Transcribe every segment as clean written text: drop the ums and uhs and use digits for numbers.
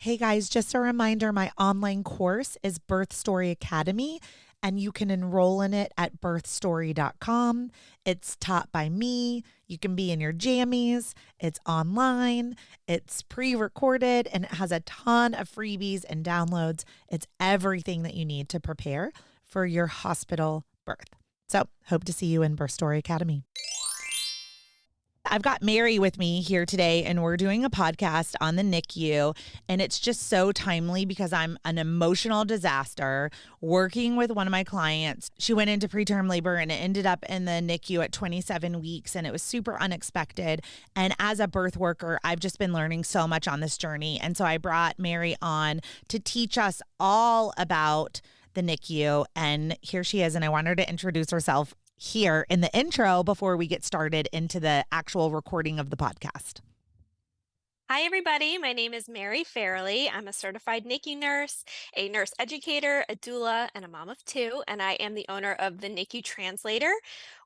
Hey guys, just a reminder, my online course is Birth Story Academy, and you can enroll in it at birthstory.com. It's taught by me. You can be in your jammies. It's online. It's pre-recorded, and it has a ton of freebies and downloads. It's everything that you need to prepare for your hospital birth. So hope to see you in Birth Story Academy. I've got Mary with me here today, and we're doing a podcast on the NICU, and it's just so timely because I'm an emotional disaster working with one of my clients. She went into preterm labor and it ended up in the NICU at 27 weeks, and it was super unexpected. And as a birth worker, I've just been learning so much on this journey. And so I brought Mary on to teach us all about the NICU, and here she is, and I want her to introduce herself here in the intro before we get started into the actual recording of the podcast. Hi, everybody. My name is Mary Farrelly. I'm a certified NICU nurse, a nurse educator, a doula, and a mom of two. And I am the owner of the NICU Translator,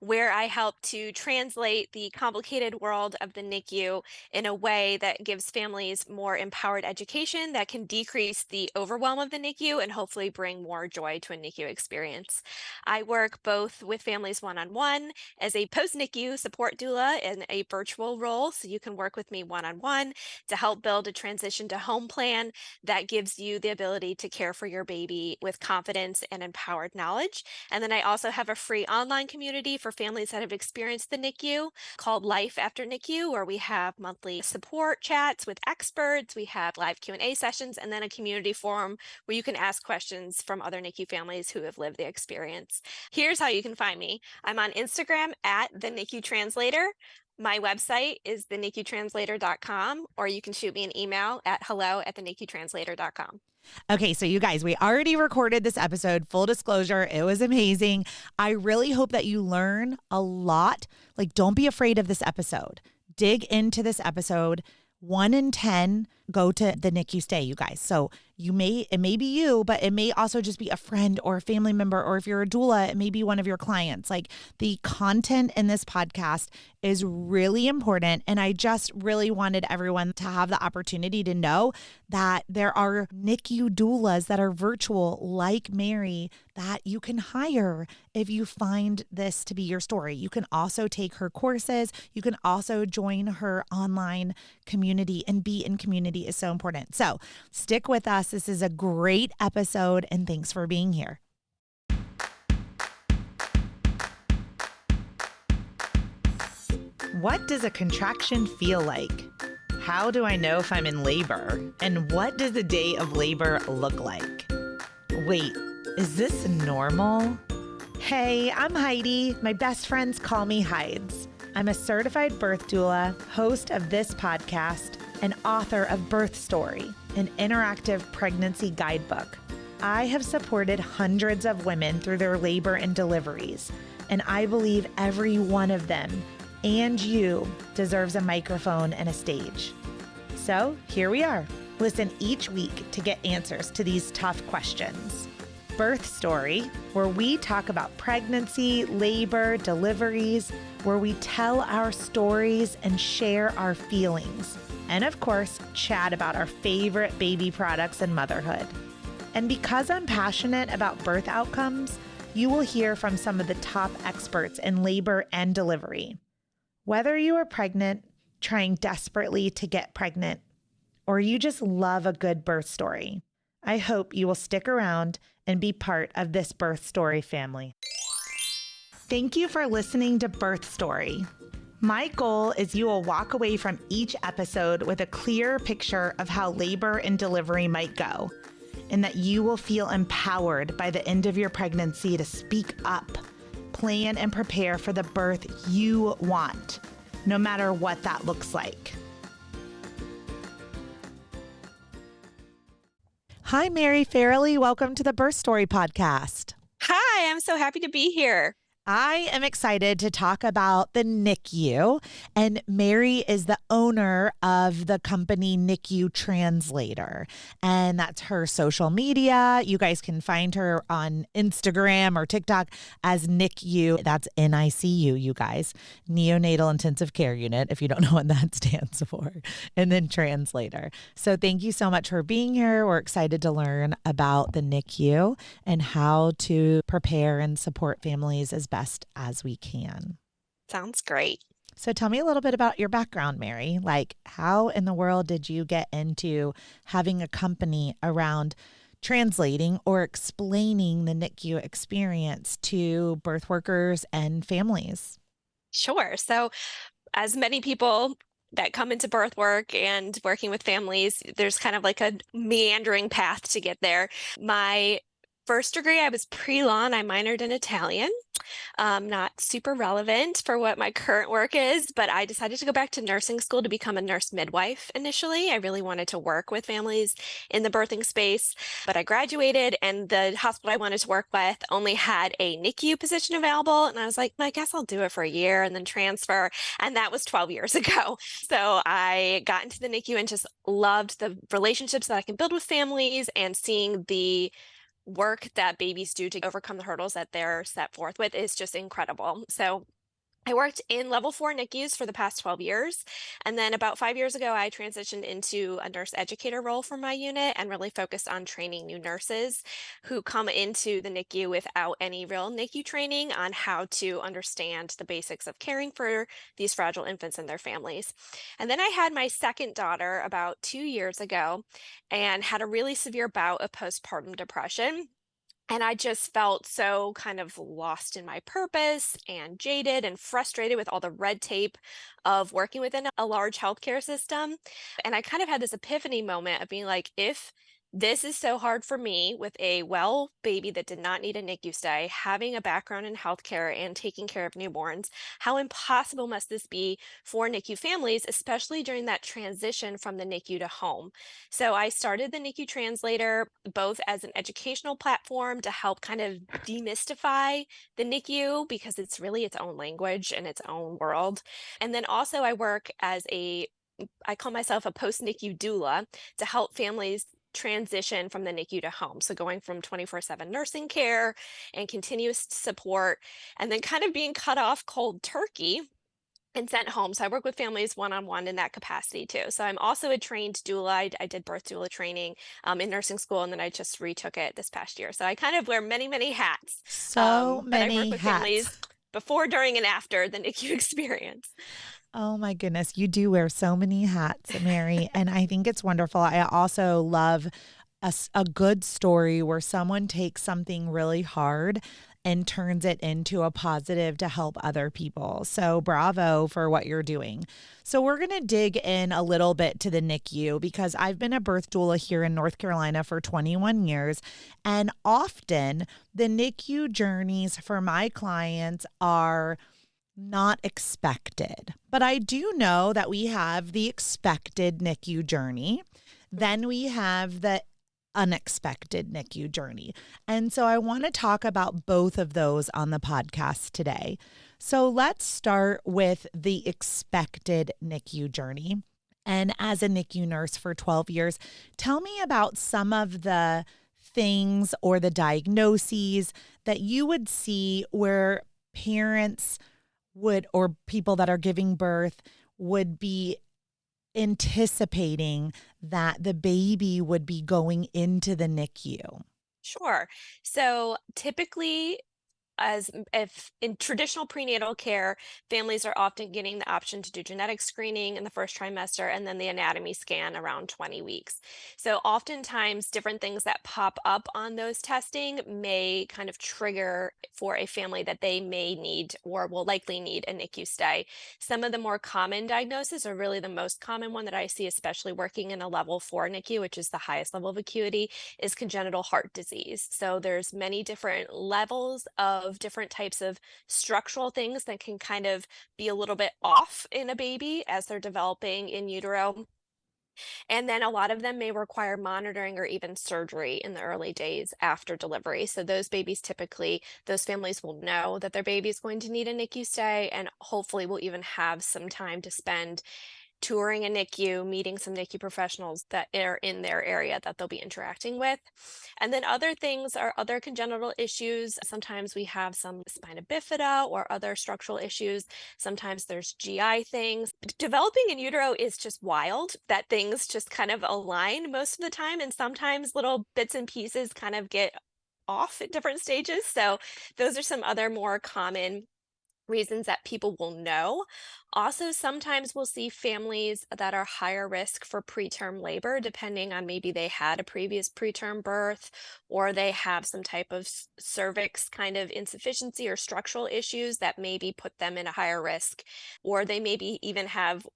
where I help to translate the complicated world of the NICU in a way that gives families more empowered education that can decrease the overwhelm of the NICU and hopefully bring more joy to a NICU experience. I work both with families one-on-one as a post-NICU support doula in a virtual role, so you can work with me one-on-one to help build a transition to home plan that gives you the ability to care for your baby with confidence and empowered knowledge. And then I also have a free online community for families that have experienced the NICU called Life After NICU, where we have monthly support chats with experts, we have live Q&A sessions, and then a community forum where you can ask questions from other NICU families who have lived the experience. Here's how you can find me. I'm on Instagram at the NICU Translator. My website is thenicuTranslator.com, or you can shoot me an email at hello@thenicuTranslator.com. Okay, so you guys, we already recorded this episode. Full disclosure, it was amazing. I really hope that you learn a lot. Like, don't be afraid of this episode. Dig into this episode. 1 in 10 go to the NICU stay, you guys. So it may be you, but it may also just be a friend or a family member, or if you're a doula, it may be one of your clients. Like, the content in this podcast is really important. And I just really wanted everyone to have the opportunity to know that there are NICU doulas that are virtual, like Mary, that you can hire if you find this to be your story. You can also take her courses. You can also join her online community, and be in community is so important. So stick with us. This is a great episode, and thanks for being here. What does a contraction feel like? How do I know if I'm in labor? And what does a day of labor look like? Wait, is this normal? Hey, I'm Heidi. My best friends call me Hides. I'm a certified birth doula, host of this podcast, and author of Birth Story, an interactive pregnancy guidebook. I have supported hundreds of women through their labor and deliveries, and I believe every one of them, and you, deserves a microphone and a stage. So here we are. Listen each week to get answers to these tough questions. Birth Story, where we talk about pregnancy, labor, deliveries, where we tell our stories and share our feelings. And of course, chat about our favorite baby products and motherhood. And because I'm passionate about birth outcomes, you will hear from some of the top experts in labor and delivery. Whether you are pregnant, trying desperately to get pregnant, or you just love a good birth story, I hope you will stick around and be part of this Birth Story family. Thank you for listening to Birth Story. My goal is you will walk away from each episode with a clear picture of how labor and delivery might go, and that you will feel empowered by the end of your pregnancy to speak up, plan, and prepare for the birth you want, no matter what that looks like. Hi, Mary Farrelly. Welcome to the Birth Story podcast. Hi, I'm so happy to be here. I am excited to talk about the NICU, and Mary is the owner of the company NICU Translator, and that's her social media. You guys can find her on Instagram or TikTok as NICU. That's NICU, you guys, Neonatal Intensive Care Unit, if you don't know what that stands for, and then Translator. So thank you so much for being here. We're excited to learn about the NICU and how to prepare and support families as best as we can. Sounds great. So tell me a little bit about your background, Mary. Like, how in the world did you get into having a company around translating or explaining the NICU experience to birth workers and families? Sure. So, as many people that come into birth work and working with families, there's kind of like a meandering path to get there. My first degree, I was pre-law and I minored in Italian. Not super relevant for what my current work is, but I decided to go back to nursing school to become a nurse midwife initially. I really wanted to work with families in the birthing space, but I graduated and the hospital I wanted to work with only had a NICU position available. And I was like, I guess I'll do it for a year and then transfer. And that was 12 years ago. So I got into the NICU and just loved the relationships that I can build with families and seeing the work that babies do to overcome the hurdles that they're set forth with is just incredible. So I worked in level 4 NICUs for the past 12 years. And then about 5 years ago, I transitioned into a nurse educator role for my unit and really focused on training new nurses who come into the NICU without any real NICU training on how to understand the basics of caring for these fragile infants and their families. And then I had my second daughter about 2 years ago and had a really severe bout of postpartum depression. And I just felt so kind of lost in my purpose and jaded and frustrated with all the red tape of working within a large healthcare system. And I kind of had this epiphany moment of being like, if this is so hard for me with a well baby that did not need a NICU stay, having a background in healthcare and taking care of newborns, how impossible must this be for NICU families, especially during that transition from the NICU to home? So I started the NICU Translator both as an educational platform to help kind of demystify the NICU because it's really its own language and its own world. And then also I work as I call myself a post NICU doula to help families transition from the NICU to home. So going from 24/7 nursing care and continuous support and then kind of being cut off cold turkey and sent home. So I work with families one-on-one in that capacity too. So I'm also a trained doula. I did birth doula training in nursing school, and then I just retook it this past year. So I kind of wear many, many hats. So But I work many with hats. families before, during, and after the NICU experience. Oh my goodness, you do wear so many hats, Mary, and I think it's wonderful. I also love a good story where someone takes something really hard and turns it into a positive to help other people. So bravo for what you're doing. So we're going to dig in a little bit to the NICU because I've been a birth doula here in North Carolina for 21 years. And often the NICU journeys for my clients are not expected. But I do know that we have the expected NICU journey. Then we have the unexpected NICU journey. And so I want to talk about both of those on the podcast today. So let's start with the expected NICU journey. And as a NICU nurse for 12 years, tell me about some of the things or the diagnoses that you would see where parents would, or people that are giving birth would be anticipating that the baby would be going into the NICU. Sure. So typically, as if in traditional prenatal care, families are often getting the option to do genetic screening in the first trimester and then the anatomy scan around 20 weeks. So oftentimes different things that pop up on those testing may kind of trigger for a family that they may need or will likely need a NICU stay. Some of the more common diagnoses are really the most common one that I see, especially working in a level 4 NICU, which is the highest level of acuity, is congenital heart disease. So there's many different levels of different types of structural things that can kind of be a little bit off in a baby as they're developing in utero. And then a lot of them may require monitoring or even surgery in the early days after delivery. So those babies typically, those families will know that their baby is going to need a NICU stay and hopefully will even have some time to spend touring a NICU, meeting some NICU professionals that are in their area that they'll be interacting with. And then other things are other congenital issues. Sometimes we have some spina bifida or other structural issues. Sometimes there's GI things. Developing in utero is just wild that things just kind of align most of the time. And sometimes little bits and pieces kind of get off at different stages. So those are some other more common reasons that people will know. Also, sometimes we'll see families that are higher risk for preterm labor, depending on maybe they had a previous preterm birth or they have some type of cervix kind of insufficiency or structural issues that maybe put them in a higher risk, or they maybe even have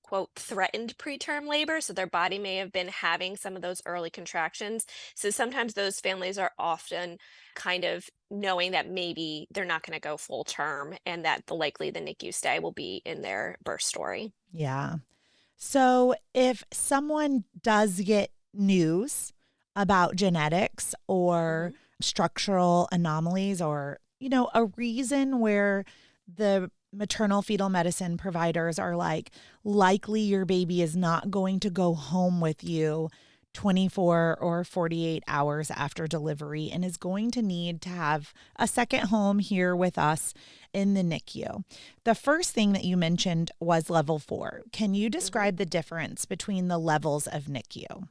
quote threatened preterm labor, so their body may have been having some of those early contractions. So sometimes those families are often kind of knowing that maybe they're not going to go full term and that the NICU stay will be in their birth story. Yeah. So if someone does get news about genetics or Mhm. structural anomalies or, a reason where the maternal fetal medicine providers are like, likely your baby is not going to go home with you 24 or 48 hours after delivery and is going to need to have a second home here with us in the NICU. The first thing that you mentioned was level 4. Can you Mhm. describe the difference between the levels of NICU?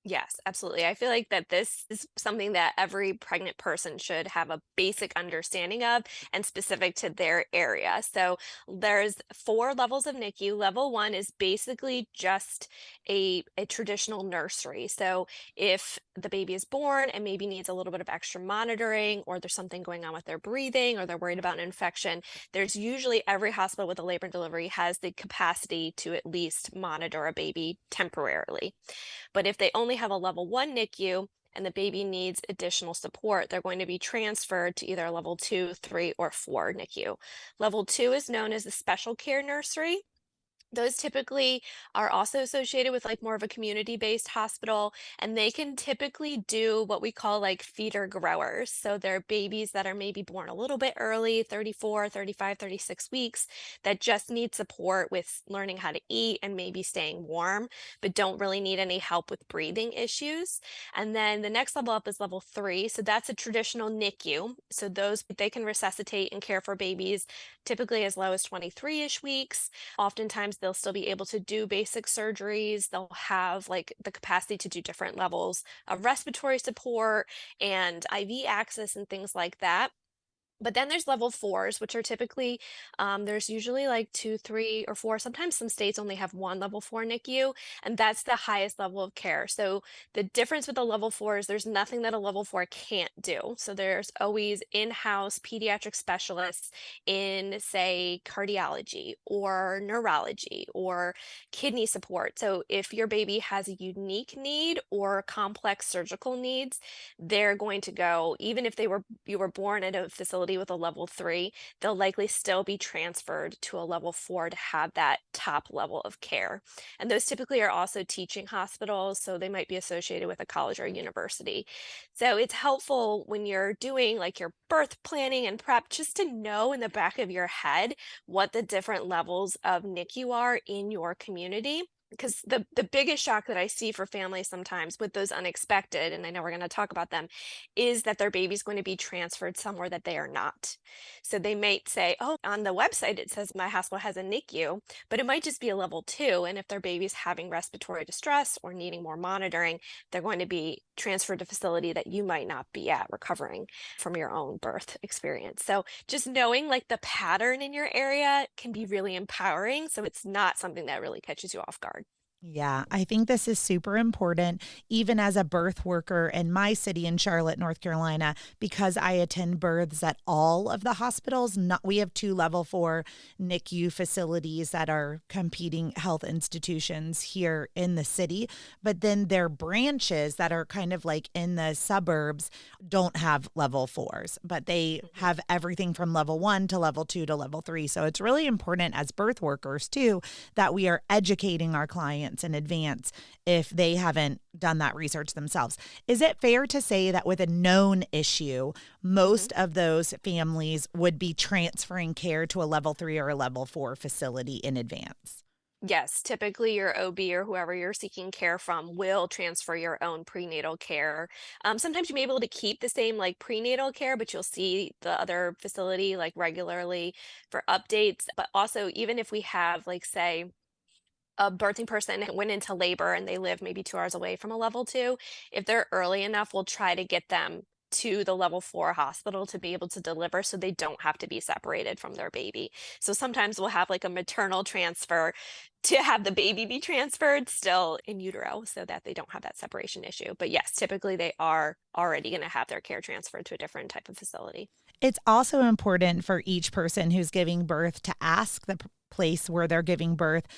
Yes, absolutely. I feel like that this is something that every pregnant person should have a basic understanding of and specific to their area. So there's 4 levels of NICU. Level 1 is basically just a traditional nursery. So if the baby is born and maybe needs a little bit of extra monitoring, or there's something going on with their breathing, or they're worried about an infection, there's usually every hospital with a labor and delivery has the capacity to at least monitor a baby temporarily. But if they only have a level 1 NICU and the baby needs additional support, they're going to be transferred to either a level 2, 3, or 4 NICU. Level 2 is known as the special care nursery. Those typically are also associated with like more of a community-based hospital, and they can typically do what we call like feeder growers. So they're babies that are maybe born a little bit early, 34, 35, 36 weeks, that just need support with learning how to eat and maybe staying warm, but don't really need any help with breathing issues. And then the next level up is level 3. So that's a traditional NICU. So those they can resuscitate and care for babies typically as low as 23-ish weeks. Oftentimes, they'll still be able to do basic surgeries. They'll have like the capacity to do different levels of respiratory support and IV access and things like that. But then there's level 4s, which are typically, there's usually like 2, 3, or 4. Sometimes some states only have one level 4 NICU, and that's the highest level of care. So the difference with the level 4 is there's nothing that a level 4 can't do. So there's always in-house pediatric specialists in, say, cardiology or neurology or kidney support. So if your baby has a unique need or complex surgical needs, they're going to go, even if you were born at a facility with a level 3, they'll likely still be transferred to a level 4 to have that top level of care. And those typically are also teaching hospitals, so they might be associated with a college or a university. So it's helpful when you're doing like your birth planning and prep just to know in the back of your head what the different levels of NICU are in your community. Because the biggest shock that I see for families sometimes with those unexpected, and I know we're going to talk about them, is that their baby's going to be transferred somewhere that they are not. So they might say, oh, on the website it says my hospital has a NICU, but it might just be a level 2. And if their baby's having respiratory distress or needing more monitoring, they're going to be transferred to a facility that you might not be at recovering from your own birth experience. So just knowing like the pattern in your area can be really empowering. So it's not something that really catches you off guard. Yeah, I think this is super important, even as a birth worker in my city in Charlotte, North Carolina, because I attend births at all of the hospitals. Not, we have 2 level 4 NICU facilities that are competing health institutions here in the city, but then their branches that are kind of like in the suburbs don't have level 4s, but they Mhm. have everything from level 1 to level 2 to level 3. So it's really important as birth workers too that we are educating our clients experience in advance if they haven't done that research themselves. Is it fair to say that with a known issue, most of those families would be transferring care to a level 3 or a level 4 facility in advance? Yes, typically your OB or whoever you're seeking care from will transfer your own prenatal care. Sometimes you may be able to keep the same like prenatal care, but you'll see the other facility like regularly for updates. But also, even if we have, like, say, a birthing person went into labor and they live maybe 2 hours away from a level 2, if they're early enough, we'll try to get them to the level 4 hospital to be able to deliver so they don't have to be separated from their baby. So sometimes we'll have like a maternal transfer to have the baby be transferred still in utero so that they don't have that separation issue. But yes, typically they are already going to have their care transferred to a different type of facility. It's also important for each person who's giving birth to ask the place where they're giving birth,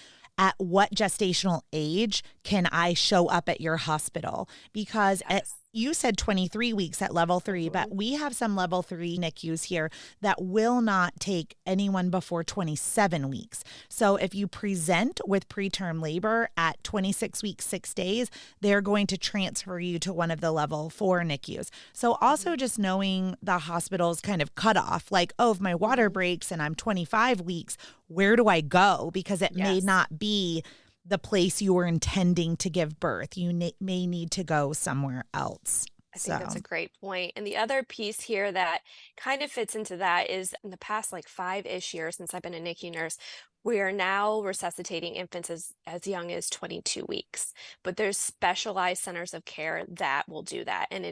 at what gestational age can I show up at your hospital? Because Yes. you said 23 weeks at level 3, Mhm. but we have some level 3 NICUs here that will not take anyone before 27 weeks. So if you present with preterm labor at 26 weeks, 6 days, they're going to transfer you to one of the level 4 NICUs. So also just knowing the hospital's kind of cutoff, like, oh, if my water Mhm. breaks and I'm 25 weeks, where do I go? Because it may Yes. not be the place you were intending to give birth. You may need to go somewhere else. I think that's So, a great point. And the other piece here that kind of fits into that is in the past like 5-ish years since I've been a NICU nurse, we are now resuscitating infants as young as 22 weeks. But there's specialized centers of care that will do that. And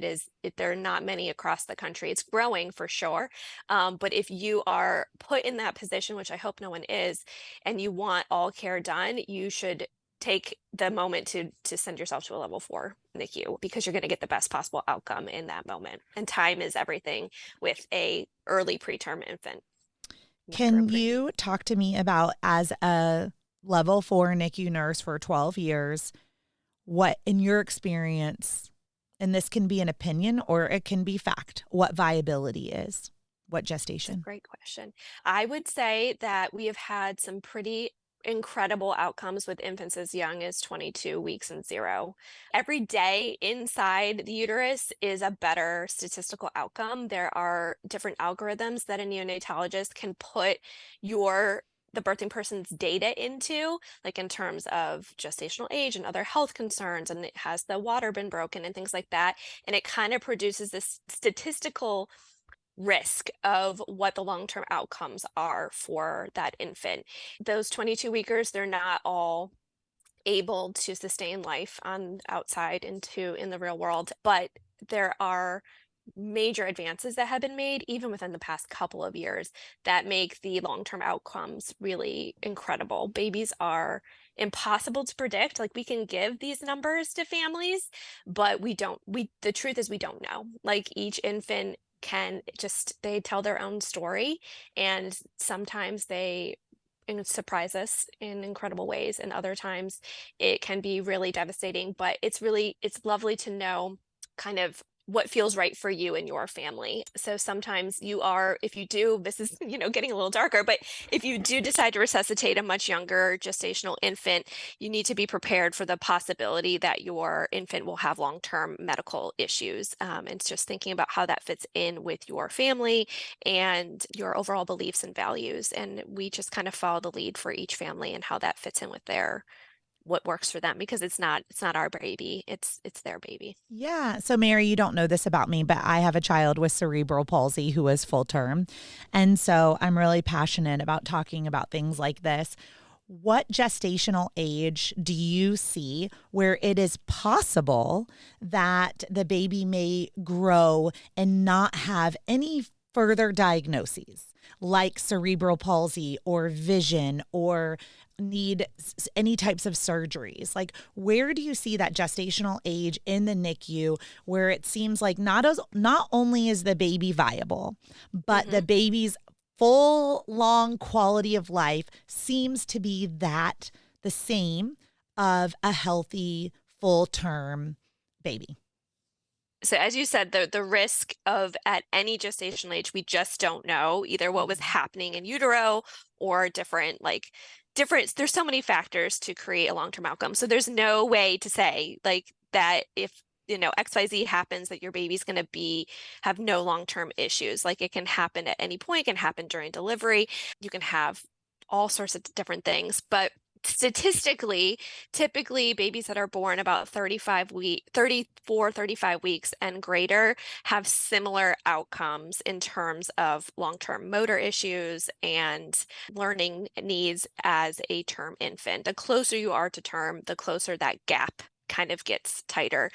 there are not many across the country. It's growing for sure. But if you are put in that position, which I hope no one is, and you want all care done, you should take the moment to send yourself to a level 4 NICU because you're going to get the best possible outcome in that moment. And time is everything with a early preterm infant, micro can preemie. you talk to me about, as a level 4 NICU nurse for 12 years, what, in your experience, and this can be an opinion or it can be fact, what viability is? What It's a gestation? great question. I would say that we have had some pretty incredible outcomes with infants as young as 22 weeks and 0. Every day inside the uterus is a better statistical outcome. There are different algorithms that a neonatologist can put the birthing person's data into, like in terms of gestational age and other health concerns, and it has the water been broken and things like that. And it kind of produces this statistical risk of what the long-term outcomes are for that infant. Those 22 weekers, they're not all able to sustain life on outside in the real world, but there are major advances that have been made even within the past couple of years that make the long-term outcomes really incredible. Babies are impossible to predict. Like, we can give these numbers to families, but the truth is we don't know. Like, each infant they tell their own story, and sometimes they surprise us in incredible ways, and other times it can be really devastating. But it's lovely to know kind of what feels right for you and your family. So sometimes if you do, this is, getting a little darker, but if you do decide to resuscitate a much younger gestational infant, you need to be prepared for the possibility that your infant will have long-term medical issues. And it's just thinking about how that fits in with your family and your overall beliefs and values. And we just kind of follow the lead for each family and how that fits in with what works for them, because it's not our baby, it's their baby. Yeah. So, Mary, you don't know this about me, but I have a child with cerebral palsy who is full term. And so I'm really passionate about talking about things like this. What gestational age do you see where it is possible that the baby may grow and not have any further diagnoses like cerebral palsy or vision or need any types of surgeries? Like, where do you see that gestational age in the NICU where it seems like not only is the baby viable, but the Hmm. baby's full long quality of life seems to be that the same of a healthy full term baby? So as you said, the risk of at any gestational age, we just don't know either what was happening in utero or different like there's so many factors to create a long-term outcome. So there's no way to say like that if XYZ happens that your baby's going to have no long-term issues. Like it can happen at any point, it can happen during delivery. You can have all sorts of different things, but statistically, typically babies that are born about 34, 35 weeks and greater have similar outcomes in terms of long-term motor issues and learning needs as a term infant. The closer you are to term, the closer that gap kind of gets tighter.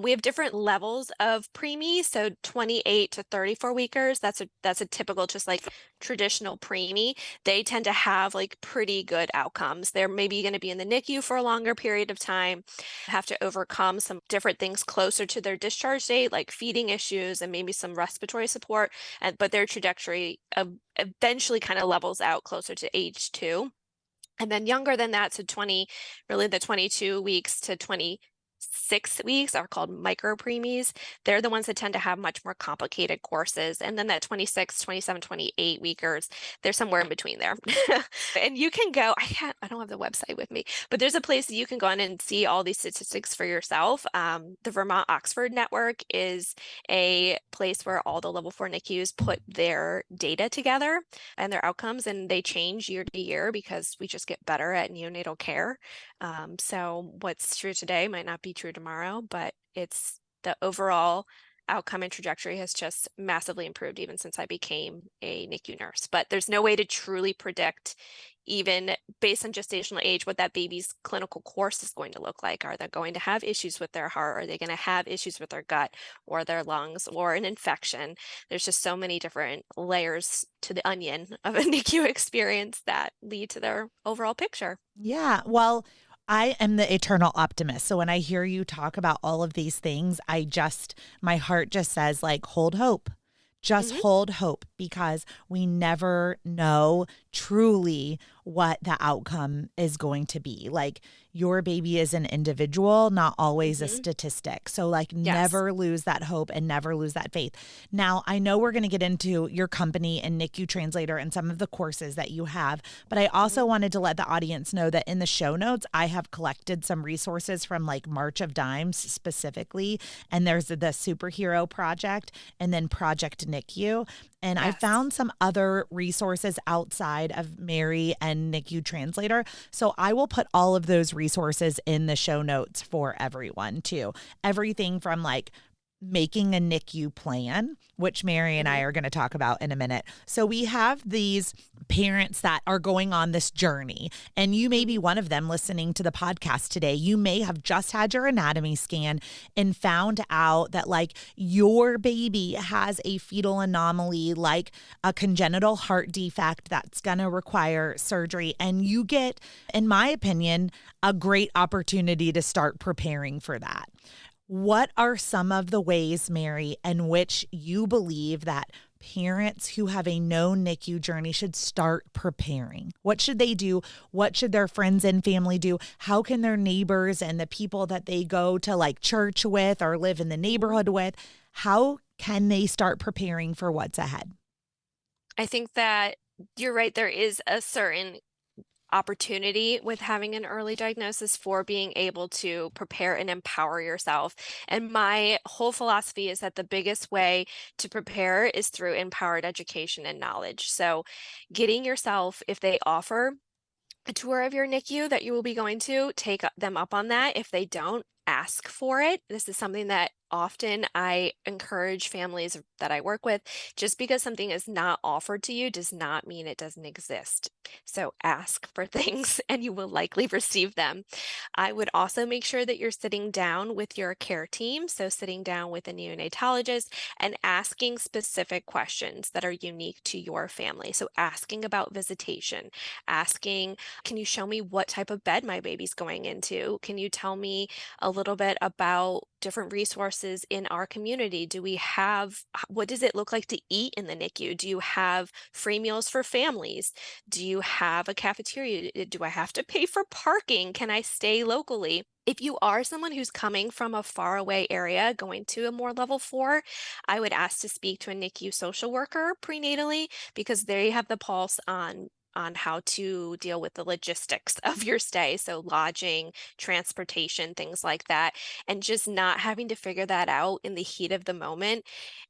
We have different levels of preemie, so 28 to 34 weekers. That's a typical, just like traditional preemie. They tend to have like pretty good outcomes. They're maybe going to be in the NICU for a longer period of time, have to overcome some different things closer to their discharge date, like feeding issues and maybe some respiratory support. But their trajectory eventually kind of levels out closer to age 2. And then younger than that, so really the 22 weeks to 26 weeks are called micro preemies. They're the ones that tend to have much more complicated courses. And then that 26, 27, 28 weekers, they're somewhere in between there. And you can go, I don't have the website with me, but there's a place that you can go on and see all these statistics for yourself. The Vermont Oxford Network is a place where all the level 4 NICUs put their data together and their outcomes, and they change year to year because we just get better at neonatal care. So what's true today might not be true tomorrow, but it's the overall outcome and trajectory has just massively improved even since I became a NICU nurse. But there's no way to truly predict, even based on gestational age, what that baby's clinical course is going to look like. Are they going to have issues with their heart? Are they going to have issues with their gut or their lungs or an infection? There's just so many different layers to the onion of a NICU experience that lead to their overall picture. Yeah. Well, I am the eternal optimist. So when I hear you talk about all of these things, my heart just says, like, hold hope. Just hold hope, because we never know truly what the outcome is going to be. Like, your baby is an individual, not always a statistic. So like, never lose that hope and never lose that faith. Now, I know we're going to get into your company and NICU Translator and some of the courses that you have, but I also wanted to let the audience know that in the show notes, I have collected some resources from like March of Dimes specifically. And there's the Superhero Project and then Project NICU. And I found some other resources outside of Mary and NICU Translator. So I will put all of those resources in the show notes for everyone too. Everything from like making a NICU plan, which Mary and I are going to talk about in a minute. So we have these parents that are going on this journey, and you may be one of them listening to the podcast today. You may have just had your anatomy scan and found out that like your baby has a fetal anomaly, like a congenital heart defect that's going to require surgery. And you get, in my opinion, a great opportunity to start preparing for that. What are some of the ways, Mary, in which you believe that parents who have a known NICU journey should start preparing? What should they do? What should their friends and family do? How can their neighbors and the people that they go to like church with or live in the neighborhood with, how can they start preparing for what's ahead? I think that you're right. There is a certain opportunity with having an early diagnosis for being able to prepare and empower yourself. And my whole philosophy is that the biggest way to prepare is through empowered education and knowledge. So getting yourself, if they offer a tour of your NICU that you will be going to, take them up on that. If they don't, ask for it. This is something that often I encourage families that I work with. Just because something is not offered to you does not mean it doesn't exist. So ask for things and you will likely receive them. I would also make sure that you're sitting down with your care team. So sitting down with a neonatologist and asking specific questions that are unique to your family. So asking about visitation, asking, can you show me what type of bed my baby's going into? Can you tell me a little bit about different resources in our community? What does it look like to eat in the NICU? Do you have free meals for families? Do you have a cafeteria? Do I have to pay for parking? Can I stay locally? If you are someone who's coming from a faraway area going to a more level 4, I would ask to speak to a NICU social worker prenatally, because they have the pulse on on how to deal with the logistics of your stay. So lodging, transportation, things like that, and just not having to figure that out in the heat of the moment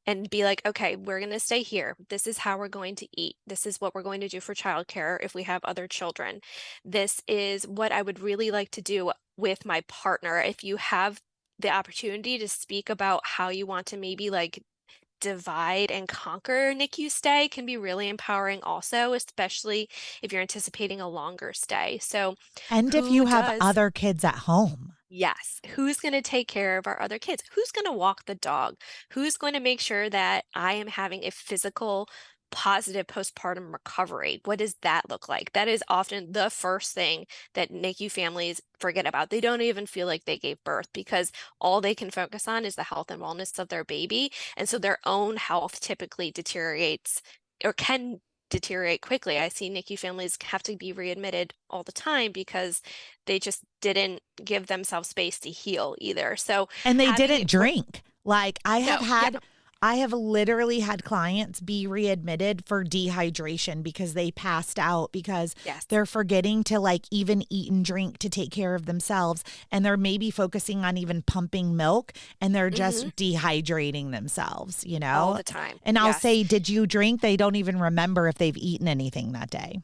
and be like, okay, we're going to stay here. This is how we're going to eat. This is what we're going to do for childcare if we have other children. This is what I would really like to do with my partner. If you have the opportunity to speak about how you want to maybe like divide and conquer NICU stay can be really empowering also, especially if you're anticipating a longer stay. So And if who you have does other kids at home. yes. Who's going to take care of our other kids? Who's going to walk the dog? Who's going to make sure that I am having a physical, positive postpartum recovery? What does that look like? That is often the first thing that NICU families forget about. They don't even feel like they gave birth because all they can focus on is the health and wellness of their baby. And so their own health typically deteriorates or can deteriorate quickly. I see NICU families have to be readmitted all the time because they just didn't give themselves space to heal either. So And they having didn't it, drink. Like no, yeah, I have literally had clients be readmitted for dehydration because they passed out because yes. they're forgetting to like even eat and drink to take care of themselves. And they're maybe focusing on even pumping milk and they're Hmm. just dehydrating themselves, you All know? the time. And I'll Yes. say, did you drink? They don't even remember if they've eaten anything that day.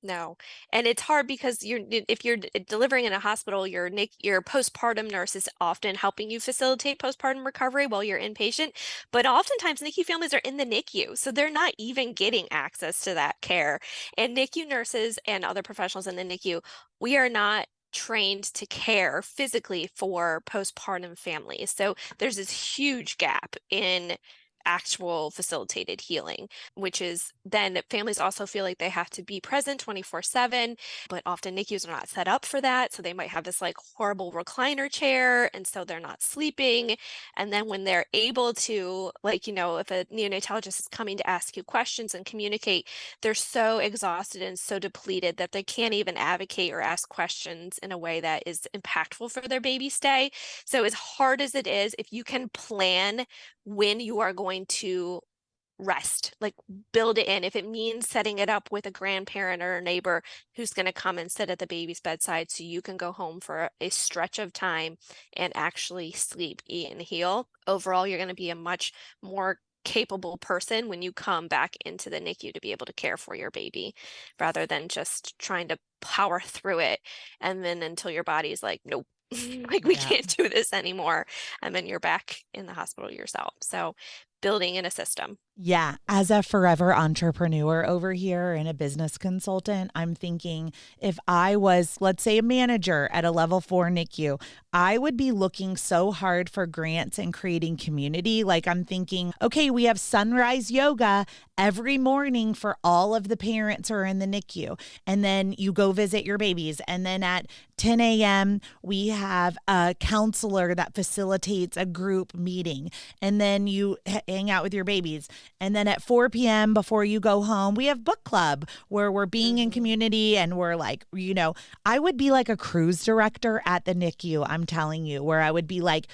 No. And it's hard because if you're delivering in a hospital, your postpartum nurse is often helping you facilitate postpartum recovery while you're inpatient. But oftentimes NICU families are in the NICU, so they're not even getting access to that care. And NICU nurses and other professionals in the NICU, we are not trained to care physically for postpartum families. So there's this huge gap in actual facilitated healing, which is then families also feel like they have to be present 24/7, but often NICUs are not set up for that. So they might have this like horrible recliner chair, and so they're not sleeping. And then when they're able to, like, if a neonatologist is coming to ask you questions and communicate, they're so exhausted and so depleted that they can't even advocate or ask questions in a way that is impactful for their baby stay. So as hard as it is, if you can plan when you are going to rest, like build it in. If it means setting it up with a grandparent or a neighbor who's going to come and sit at the baby's bedside so you can go home for a stretch of time and actually sleep, eat, and heal. Overall, you're going to be a much more capable person when you come back into the NICU to be able to care for your baby rather than just trying to power through it and then until your body's like, nope. Like we Yeah. can't do this anymore. And then you're back in the hospital yourself. So building in a system. Yeah, as a forever entrepreneur over here and a business consultant, I'm thinking if I was, let's say, a manager at a level 4 NICU, I would be looking so hard for grants and creating community. Like I'm thinking, okay, we have sunrise yoga every morning for all of the parents who are in the NICU. And then you go visit your babies. And then at 10 a.m., we have a counselor that facilitates a group meeting. And then you hang out with your babies. And then at 4 p.m. before you go home, we have book club where we're being in Mhm. community and we're like, I would be like a cruise director at the NICU, I'm telling you, where I would be like,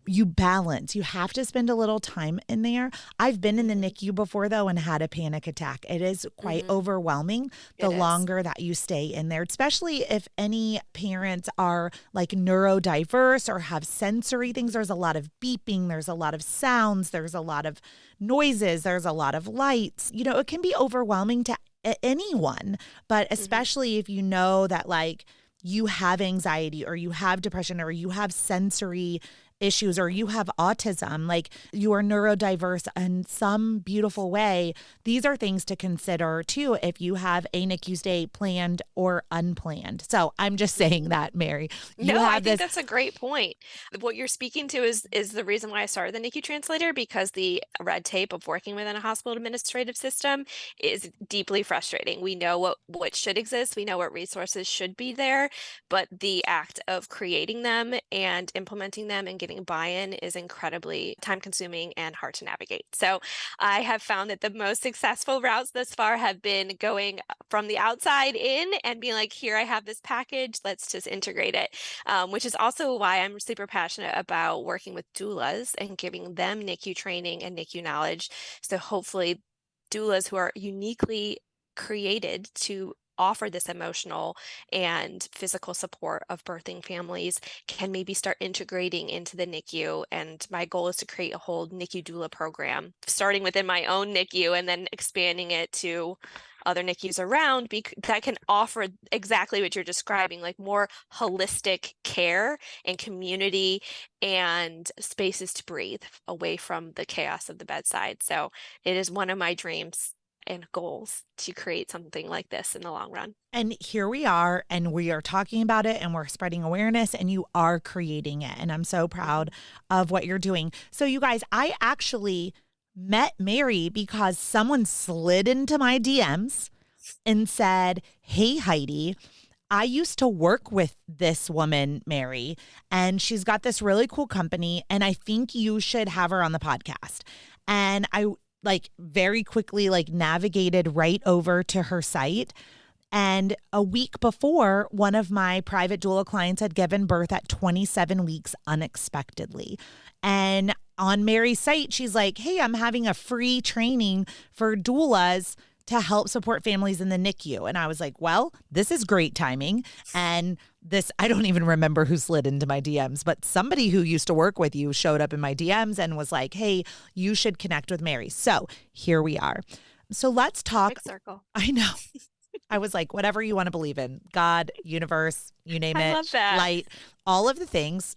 you balance. You have to spend a little time in there. I've been in the Mhm. NICU before, though, and had a panic attack. It is quite Mhm. overwhelming the It is. longer that you stay in there, especially if any parents are like neurodiverse or have sensory things. There's a lot of beeping, there's a lot of sounds, there's a lot of noises, there's a lot of lights. It can be overwhelming to anyone, but Mhm. especially if you know that, like, you have anxiety or you have depression or you have sensory issues or you have autism, like you are neurodiverse in some beautiful way. These are things to consider too if you have a NICU stay planned or unplanned. So I'm just saying Mhm. that, Mary, you No, I have think this. that's a great point. What you're speaking to is the reason why I started the NICU Translator because the red tape of working within a hospital administrative system is deeply frustrating. We know what should exist, we know what resources should be there, but the act of creating them and implementing them and getting buy-in is incredibly time-consuming and hard to navigate. So I have found that the most successful routes thus far have been going from the outside in and being like, here, I have this package, let's just integrate it, which is also why I'm super passionate about working with doulas and giving them NICU training and NICU knowledge. So hopefully doulas who are uniquely created to offer this emotional and physical support of birthing families can maybe start integrating into the NICU. And my goal is to create a whole NICU doula program, starting within my own NICU and then expanding it to other NICUs around that can offer exactly what you're describing, like more holistic care and community and spaces to breathe away from the chaos of the bedside. So it is one of my dreams and goals to create something like this in the long run. And here we are, and we are talking about it, and we're spreading awareness, and you are creating it. And I'm so proud of what you're doing. So, you guys, I actually met Mary because someone slid into my DMs and said, "Hey, Heidi, I used to work with this woman, Mary, and she's got this really cool company, and I think you should have her on the podcast." And I very quickly navigated right over to her site. And a week before, one of my private doula clients had given birth at 27 weeks unexpectedly. And on Mary's site, she's like, "Hey, I'm having a free training for doulas to help support families in the NICU." And I was like, well, this is great timing. And I don't even remember who slid into my DMs, but somebody who used to work with you showed up in my DMs and was like, "Hey, you should connect with Mary." So here we are. So let's talk. Big circle. I know. I was like, whatever you want to believe in, God, universe, you name it, I love that. light, all of the things,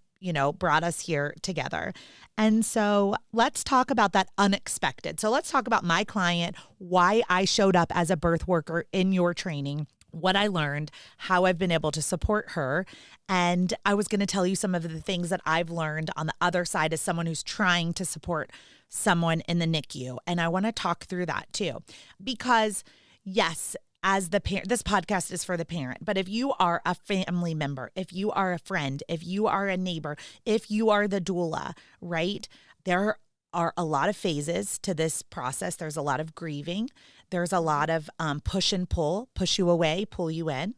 brought us here together. And so let's talk about that unexpected. So let's talk about my client, why I showed up as a birth worker in your training, what I learned, how I've been able to support her. And I was going to tell you some of the things that I've learned on the other side as someone who's trying to support someone in the NICU. And I want to talk through that too, because yes, as the parent, this podcast is for the parent, but if you are a family member, if you are a friend, if you are a neighbor, if you are the doula, right? There are a lot of phases to this process. There's a lot of grieving. There's a lot of push and pull you away, pull you in.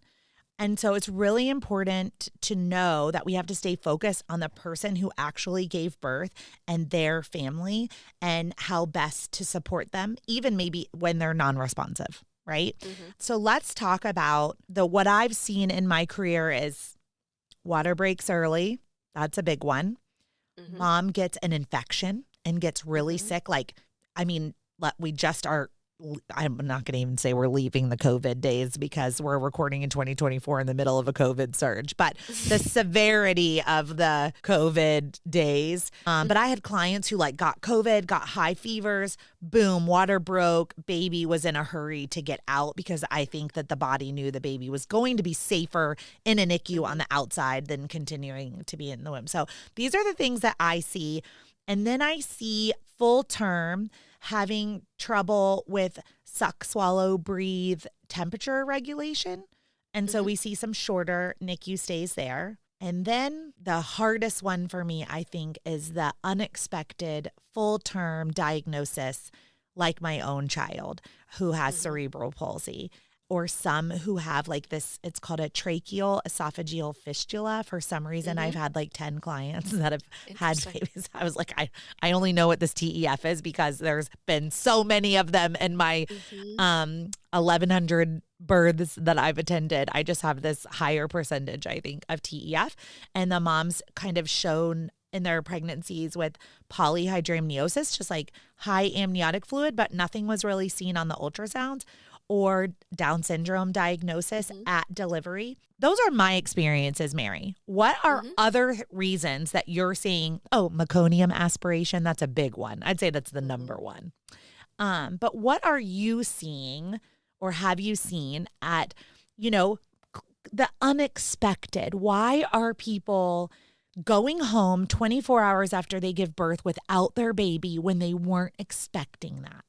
And so it's really important to know that we have to stay focused on the person who actually gave birth and their family and how best to support them, even maybe when they're non-responsive. Right? So let's talk about what I've seen in my career is water breaks early. That's a big one. Mom gets an infection and gets really sick. We just are, I'm not going to even say we're leaving the COVID days because we're recording in 2024 in the middle of a COVID surge, but the severity of the COVID days. But I had clients who got COVID, got high fevers, boom, water broke, baby was in a hurry to get out because I think that the body knew the baby was going to be safer in a NICU on the outside than continuing to be in the womb. So these are the things that I see. And then I see full term having trouble with suck, swallow, breathe, temperature regulation. And so we see some shorter NICU stays there. And then the hardest one for me, I think, is the unexpected full-term diagnosis, like my own child who has cerebral palsy, or some who have this, it's called a tracheal esophageal fistula. For some reason, I've had 10 clients that have had babies. I was like, I only know what this TEF is because there's been so many of them in my 1,100 births that I've attended. I just have this higher percentage, I think, of TEF. And the moms kind of shown in their pregnancies with polyhydramniosis, just high amniotic fluid, but nothing was really seen on the ultrasounds, or Down syndrome diagnosis at delivery. Those are my experiences, Mary. What are other reasons that you're seeing? Oh, meconium aspiration, that's a big one. I'd say that's the number one. But what are you seeing or have you seen at, the unexpected? Why are people going home 24 hours after they give birth without their baby when they weren't expecting that?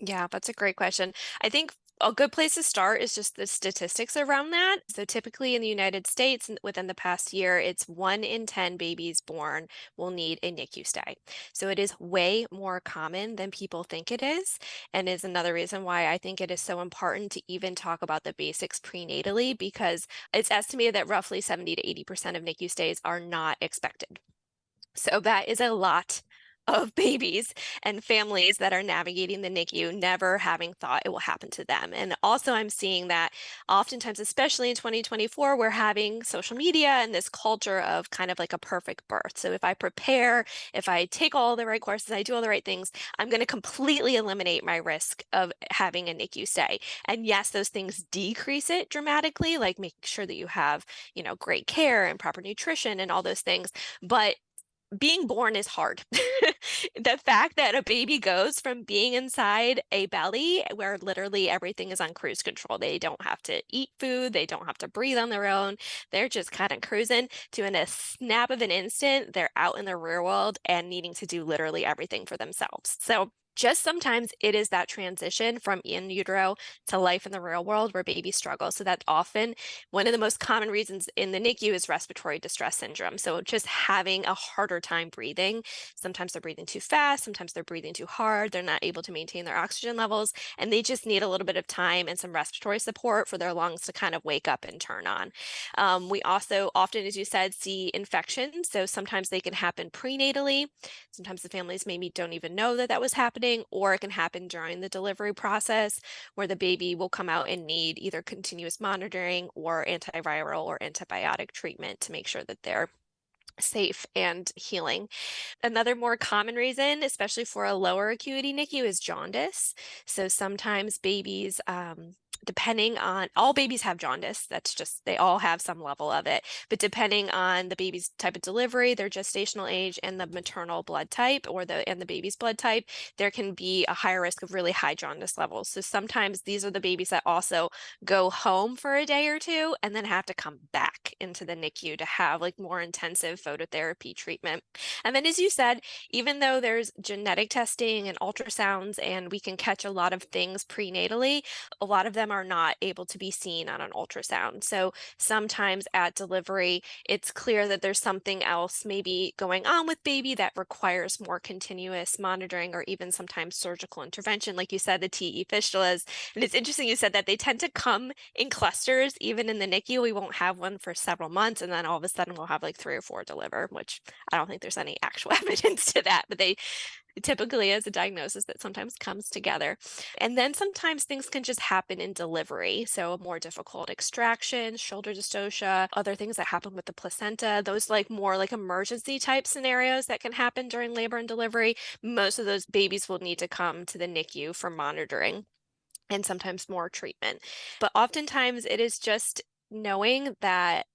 Yeah, that's a great question. I think a good place to start is just the statistics around that. So typically in the United States, within the past year, it's 1 in 10 babies born will need a NICU stay. So it is way more common than people think it is, and is another reason why I think it is so important to even talk about the basics prenatally, because it's estimated that roughly 70 to 80% of NICU stays are not expected. So that is a lot of babies and families that are navigating the NICU, never having thought it will happen to them. And also, I'm seeing that oftentimes, especially in 2024, we're having social media and this culture of kind of like a perfect birth. So if I prepare, if I take all the right courses, I do all the right things, I'm going to completely eliminate my risk of having a NICU stay. And yes, those things decrease it dramatically, like making sure that you have, great care and proper nutrition and all those things. But being born is hard. The fact that a baby goes from being inside a belly where literally everything is on cruise control. They don't have to eat food, they don't have to breathe on their own. They're just kind of cruising to in a snap of an instant, they're out in the real world and needing to do literally everything for themselves. So just sometimes it is that transition from in utero to life in the real world where babies struggle. So that's often one of the most common reasons in the NICU is respiratory distress syndrome. So just having a harder time breathing. Sometimes they're breathing too fast, sometimes they're breathing too hard, they're not able to maintain their oxygen levels, and they just need a little bit of time and some respiratory support for their lungs to kind of wake up and turn on. We also often, as you said, see infections. So sometimes they can happen prenatally. Sometimes the families maybe don't even know that that was happening, or it can happen during the delivery process where the baby will come out and need either continuous monitoring or antiviral or antibiotic treatment to make sure that they're safe and healing. Another more common reason, especially for a lower acuity NICU, is jaundice. So sometimes babies, depending on, all babies have jaundice. That's just, they all have some level of it. But depending on the baby's type of delivery, their gestational age, and the maternal blood type and the baby's blood type, there can be a higher risk of really high jaundice levels. So sometimes these are the babies that also go home for a day or two and then have to come back into the NICU to have like more intensive phototherapy treatment. And then, as you said, even though there's genetic testing and ultrasounds and we can catch a lot of things prenatally, a lot of them are not able to be seen on an ultrasound. So sometimes at delivery, it's clear that there's something else maybe going on with baby that requires more continuous monitoring or even sometimes surgical intervention. Like you said, the TE fistulas. And it's interesting you said that they tend to come in clusters. Even in the NICU, we won't have one for several months, and then all of a sudden we'll have like 3 or 4 deliver, which I don't think there's any actual evidence to that, but they typically is a diagnosis that sometimes comes together. And then sometimes things can just happen in delivery. So more difficult extraction, shoulder dystocia, other things that happen with the placenta, those like more like emergency type scenarios that can happen during labor and delivery. Most of those babies will need to come to the NICU for monitoring and sometimes more treatment. But oftentimes it is just knowing that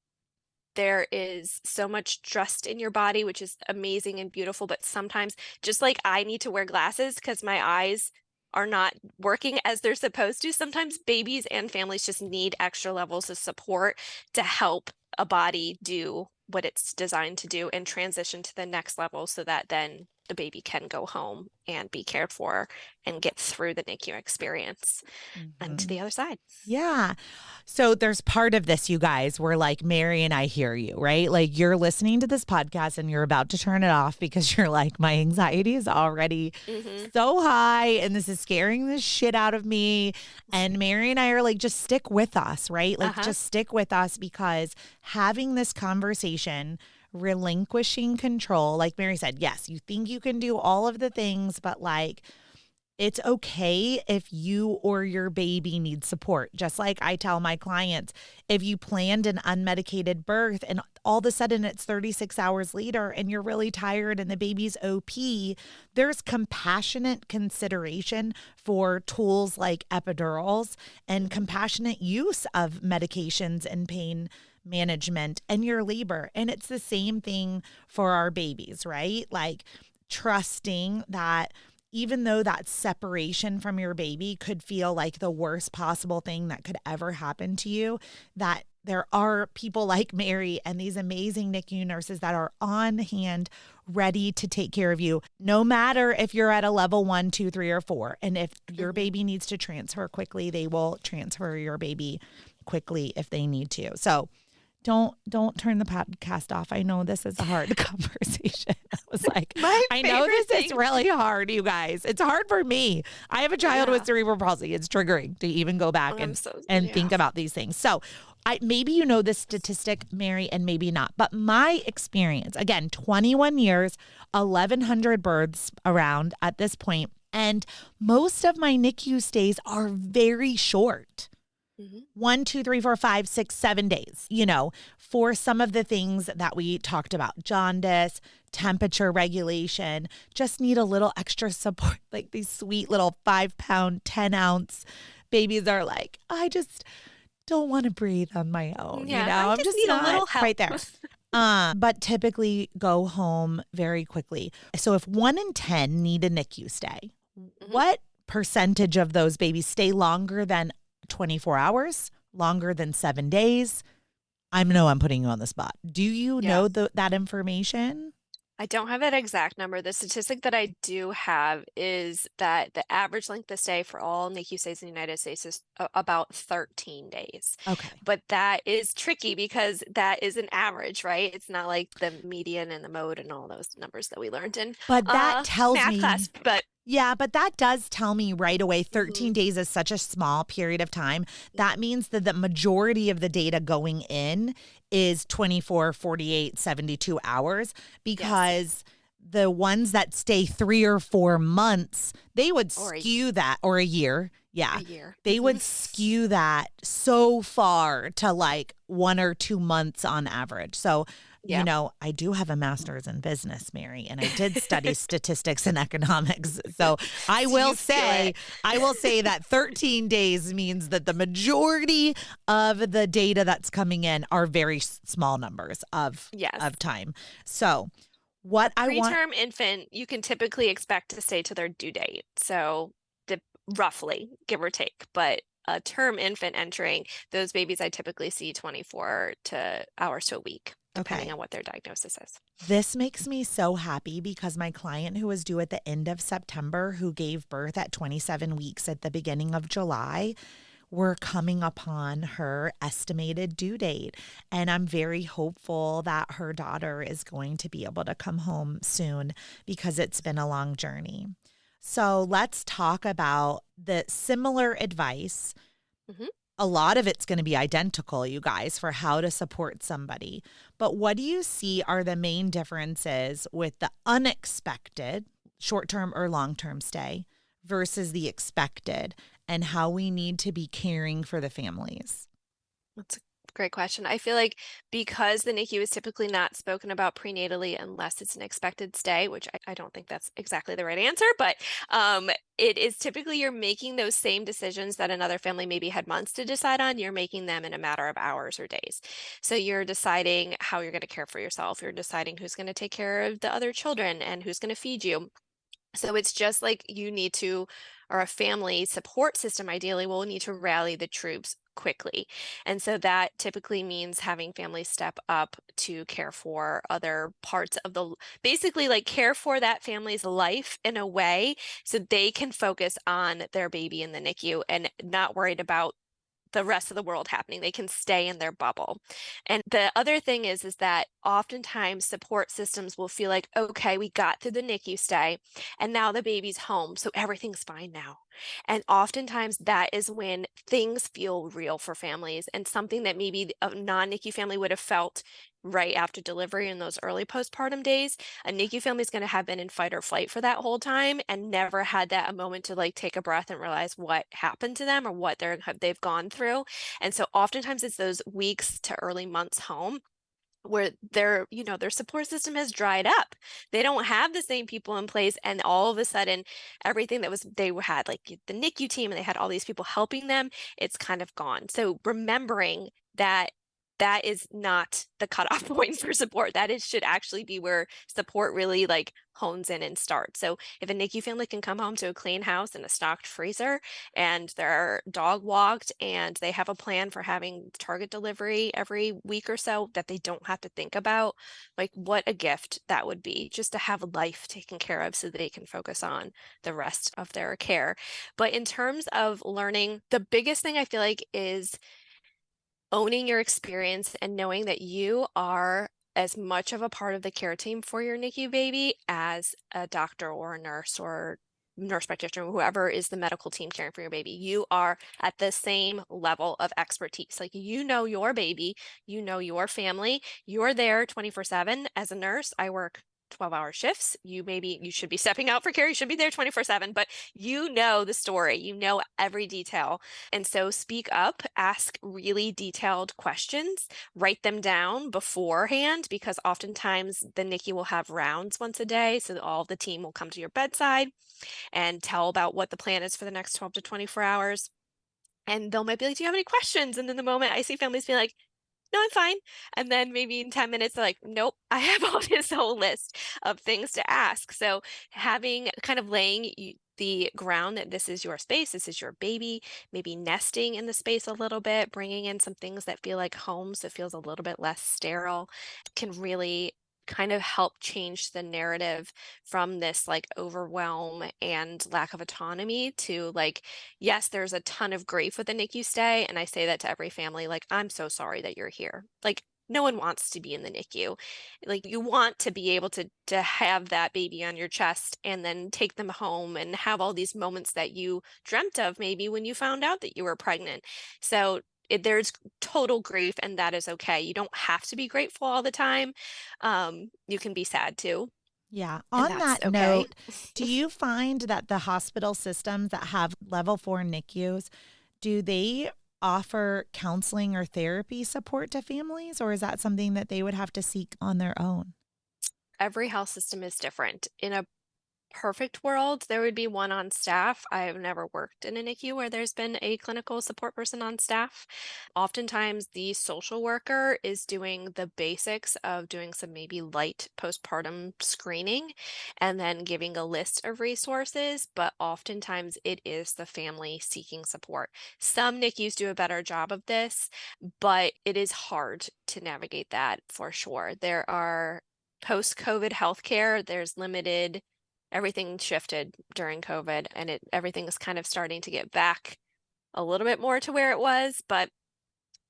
there is so much trust in your body, which is amazing and beautiful. But sometimes, just like I need to wear glasses because my eyes are not working as they're supposed to, sometimes babies and families just need extra levels of support to help a body do what it's designed to do and transition to the next level so that then the baby can go home and be cared for and get through the NICU experience and to the other side. Yeah. So there's part of this, you guys, where like Mary and I hear you, right? Like you're listening to this podcast and you're about to turn it off because you're like, my anxiety is already so high and this is scaring the shit out of me. And Mary and I are like, just stick with us, right? Like just stick with us because having this conversation, relinquishing control, like Mary said, yes, you think you can do all of the things, but like, it's okay if you or your baby needs support. Just like I tell my clients, if you planned an unmedicated birth and all of a sudden it's 36 hours later and you're really tired and the baby's OP, there's compassionate consideration for tools like epidurals and compassionate use of medications and pain management and your labor. And it's the same thing for our babies, right? Like trusting that even though that separation from your baby could feel like the worst possible thing that could ever happen to you, that there are people like Mary and these amazing NICU nurses that are on hand ready to take care of you, no matter if you're at a level 1, 2, 3, or 4. And if your baby needs to transfer quickly, they will transfer your baby quickly if they need to. So don't turn the podcast off. I know this is a hard conversation. I was like, I know this is really hard, you guys. It's hard for me. I have a child with cerebral palsy. It's triggering to even go back and think about these things. So maybe you know this statistic, Mary, and maybe not, but my experience, again, 21 years, 1,100 births around at this point, and most of my NICU stays are very short. Mhm. 1, 2, 3, 4, 5, 6, 7 days, for some of the things that we talked about, jaundice, temperature regulation, just need a little extra support. Like these sweet little 5-pound, 10-ounce babies are like, I just don't want to breathe on my own. Yeah, I I'm just just need a not little help. quite there. But typically go home very quickly. So if 1 in 10 need a NICU stay, Mhm. what percentage of those babies stay longer than 24 hours, longer than 7 days? I'm putting you on the spot. Do you Yeah. know that information? I don't have that exact number. The statistic that I do have is that the average length of stay for all NICU stays in the United States is about 13 days. Okay. But that is tricky because that is an average, right? It's not like the median and the mode and all those numbers that we learned in But that tells math class. me, But yeah, but that does tell me right away 13 mhm, days is such a small period of time. That means that the majority of the data going in is 24, 48, 72 hours yes, because the ones that stay 3 or 4 months, they would or skew that, or a year. a Yeah. year. They would skew that so far to like 1 or 2 months on average. So, Yeah. I do have a master's in business, Mary, and I did study statistics and economics. So I So will you feel say, it. that 13 days means that the majority of the data that's coming in are very small numbers Yes. of time. So what A I want, preterm infant, you can typically expect to stay to their due date. So roughly, give or take. But a term infant entering, those babies I typically see 24 to hours to a week, depending okay. on what their diagnosis is. This makes me so happy because my client who was due at the end of September, who gave birth at 27 weeks at the beginning of July, we're coming upon her estimated due date. And I'm very hopeful that her daughter is going to be able to come home soon because it's been a long journey. So let's talk about the similar advice. Mhm. A lot of it's going to be identical, you guys, for how to support somebody. But what do you see are the main differences with the unexpected short-term or long-term stay versus the expected, and how we need to be caring for the families? That's a great question. I feel like because the NICU is typically not spoken about prenatally unless it's an expected stay, which I don't think that's exactly the right answer, but it is typically you're making those same decisions that another family maybe had months to decide on. You're making them in a matter of hours or days. So you're deciding how you're going to care for yourself. You're deciding who's going to take care of the other children and who's going to feed you. So it's just like you need to, or a family support system ideally will need to rally the troops quickly. And so that typically means having families step up to care for other parts of basically like care for that family's life in a way so they can focus on their baby in the NICU and not worried about the rest of the world happening. They can stay in their bubble. And the other thing is that oftentimes support systems will feel like, okay, we got through the NICU stay and now the baby's home, so everything's fine now. And oftentimes that is when things feel real for families and something that maybe a non-NICU family would have felt right after delivery in those early postpartum days. A NICU family is going to have been in fight or flight for that whole time and never had that a moment to like take a breath and realize what happened to them or what they've gone through. And so oftentimes it's those weeks to early months home where their support system has dried up. They don't have the same people in place, and all of a sudden everything that was they had like the NICU team and they had all these people helping them, it's kind of gone. So remembering that that is not the cutoff point for support. That is should actually be where support really like hones in and starts. So if a NICU family can come home to a clean house and a stocked freezer and they're dog walked and they have a plan for having target delivery every week or so that they don't have to think about, like what a gift that would be just to have life taken care of so they can focus on the rest of their care. But in terms of learning, the biggest thing I feel like is owning your experience and knowing that you are as much of a part of the care team for your NICU baby as a doctor or a nurse or nurse practitioner, whoever is the medical team caring for your baby, you are at the same level of expertise. Like, you know your baby, you know your family, you're there 24/7. As a nurse, I work 12-hour shifts. You should be stepping out for care. You should be there 24/7, but you know the story, you know every detail. And so speak up, ask really detailed questions, write them down beforehand, because oftentimes the NICU will have rounds once a day. So all the team will come to your bedside and tell about what the plan is for the next 12 to 24 hours. And they'll might be like, "Do you have any questions?" And then the moment I see families be like, "No, I'm fine." And then maybe in 10 minutes, they're like, "Nope, I have all this whole list of things to ask." So having kind of laying the ground that this is your space, this is your baby, maybe nesting in the space a little bit, bringing in some things that feel like home, so it feels a little bit less sterile, can really kind of help change the narrative from this like overwhelm and lack of autonomy to like, yes, there's a ton of grief with the NICU stay. And I say that to every family, like, I'm so sorry that you're here. Like, no one wants to be in the NICU. Like, you want to be able to have that baby on your chest and then take them home and have all these moments that you dreamt of maybe when you found out that you were pregnant. So there's total grief, and that is okay. You don't have to be grateful all the time. You can be sad too, Yeah. and On that's that okay. note, do you find that the hospital systems that have level 4 NICUs, do they offer counseling or therapy support to families, or is that something that they would have to seek on their own? Every health system is different. In a perfect world, there would be one on staff. I have never worked in a NICU where there's been a clinical support person on staff. Oftentimes, the social worker is doing the basics of doing some maybe light postpartum screening and then giving a list of resources, but oftentimes it is the family seeking support. Some NICUs do a better job of this, but it is hard to navigate that for sure. There are post-COVID healthcare, there's limited. Everything shifted during COVID, and everything is kind of starting to get back a little bit more to where it was, but